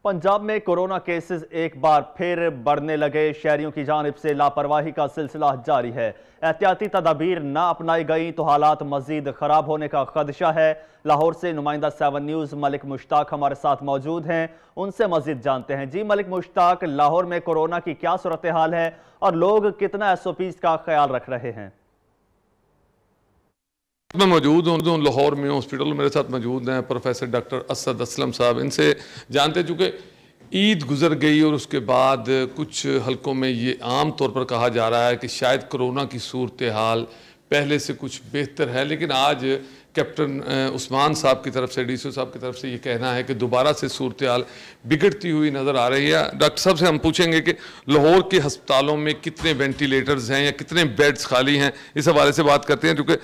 पंजाब में corona cases एक बार फिर बढ़ने लगे। शहरियों की जानिब से लापरवाही का सिलसिला जारी है। एहतियाती तदाबीर ना अपनाई गई तो हालात मजीद खराब होने का खदशा है। लाहौर से नुमाइंदा 7 न्यूज़ मलिक मुश्ताक हमारे साथ मौजूद हैं, उनसे मजीद जानते हैं। जी मलिक मुश्ताक, लाहौर में कोरोना की क्या सूरत हाल है और लोग कितना SOPs का ख्याल रख रहे हैं? मैं मौजूद हूँ लाहौर में हॉस्पिटल। मेरे साथ मौजूद हैं प्रोफेसर डॉक्टर असद असलम साहब। इनसे जानते चूँकि ईद गुजर गई और उसके बाद कुछ हलकों में ये आम तौर पर कहा जा रहा है कि शायद कोरोना की सूरत हाल पहले से कुछ बेहतर है, लेकिन आज कैप्टन उस्मान साहब की तरफ से, DCO साहब की तरफ से ये कहना है कि दोबारा से सूरत हाल बिगड़ती हुई नज़र आ रही है। डॉक्टर साहब से हम पूछेंगे कि लाहौर के हस्पतालों में कितने वेंटिलेटर्स हैं या कितने बेड्स खाली हैं, इस हवाले से बात करते हैं। क्योंकि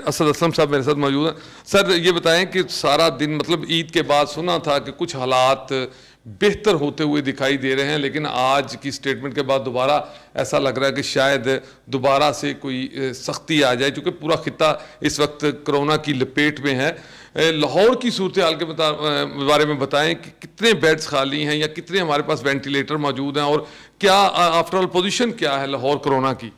असद असलम साहब मेरे साथ मौजूद हैं। सर, ये बताएं कि सारा दिन, मतलब ईद के बाद सुना था कि कुछ हालात बेहतर होते हुए दिखाई दे रहे हैं, लेकिन आज की स्टेटमेंट के बाद दोबारा ऐसा लग रहा है कि शायद दोबारा से कोई सख्ती आ जाए, क्योंकि पूरा खित्ता इस वक्त कोरोना की लपेट में है। लाहौर की सूरत हाल के बारे में बताएं कि कितने बेड्स खाली हैं या कितने हमारे पास वेंटिलेटर मौजूद हैं और क्या आफ्टरऑल पोजीशन क्या है लाहौर कोरोना की?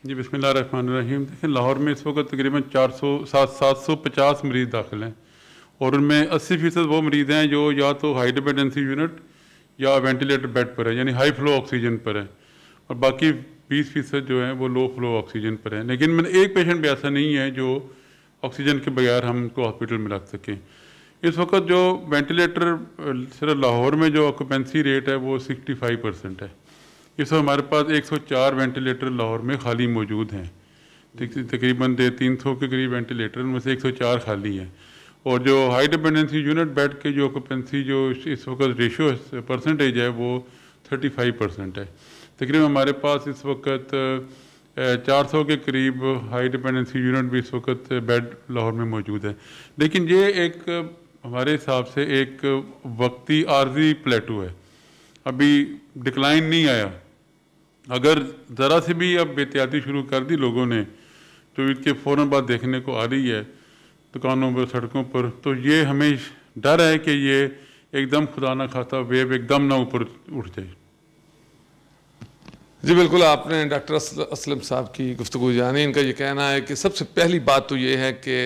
जी बिस्मिल्लाहिर्रहमानिर्रहीम। देखिए, लाहौर में इस वक्त तकरीबन 750 मरीज़ दाखिल हैं और उनमें 80% वो मरीज़ हैं जो या तो हाई डिपेंडेंसी यूनिट या वेंटिलेटर बेड पर है, यानी हाई फ्लो ऑक्सीजन पर है, और बाकी 20% जो है वो लो फ्लो ऑक्सीजन पर है। लेकिन मैंने एक पेशेंट भी ऐसा नहीं है जो ऑक्सीजन के बगैर हम उनको हॉस्पिटल में रख सकें। इस वक्त जो वेंटिलेटर सिर्फ लाहौर में जो ऑक्यूपेंसी रेट है वो 65% है। इस वक्त हमारे पास 104 वेंटिलेटर लाहौर में खाली मौजूद हैं। तकरीबन 300 के करीब वेंटिलेटर, उनमें से 104 खाली हैं। और जो हाई डिपेंडेंसी यूनिट बेड के जो ऑक्यूपेंसी जो इस वक्त रेशियो परसेंटेज है वो 35% है। तकरीबन हमारे पास इस वक्त 400 के करीब हाई डिपेंडेंसी यूनिट भी इस वक्त बेड लाहौर में मौजूद है। लेकिन ये एक हमारे हिसाब से एक वक्ती आर्जी प्लेटू है, अभी डिक्लाइन नहीं आया। अगर ज़रा से भी अब एहतियाती शुरू कर दी लोगों ने, तो इसके फ़ौरन बाद देखने को आ रही है दुकानों पर, सड़कों पर, तो ये हमें डर है कि ये एकदम खुदा ना खाता वेव एकदम ना ऊपर उठ जाए। जी बिल्कुल, आपने डॉक्टर असलम साहब की गुफ्तगू जानी। इनका ये कहना है कि सबसे पहली बात तो ये है कि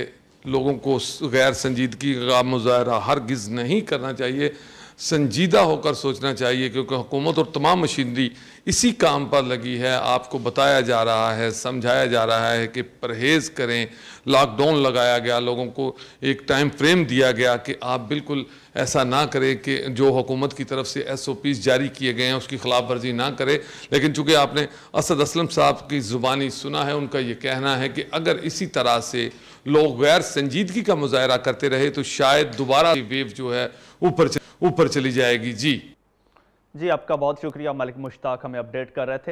लोगों को गैर संजीदगी का मुजाहरा हरगिज़ नहीं करना चाहिए, संजीदा होकर सोचना चाहिए, क्योंकि हुकूमत और तमाम मशीनरी इसी काम पर लगी है। आपको बताया जा रहा है, समझाया जा रहा है कि परहेज़ करें। लॉकडाउन लगाया गया, लोगों को एक टाइम फ्रेम दिया गया कि आप बिल्कुल ऐसा ना करें कि जो हुकूमत की तरफ से SOPs जारी किए गए हैं उसकी खिलाफ वर्जी ना करें। लेकिन चूँकि आपने असद असलम साहब की ज़ुबानी सुना है, उनका ये कहना है कि अगर इसी तरह से लोग गैर संजीदगी का मुजाहरा करते रहे तो शायद दोबारा वेव जो है ऊपर चली जाएगी। जी आपका बहुत शुक्रिया मलिक मुश्ताक, हमें अपडेट कर रहे थे।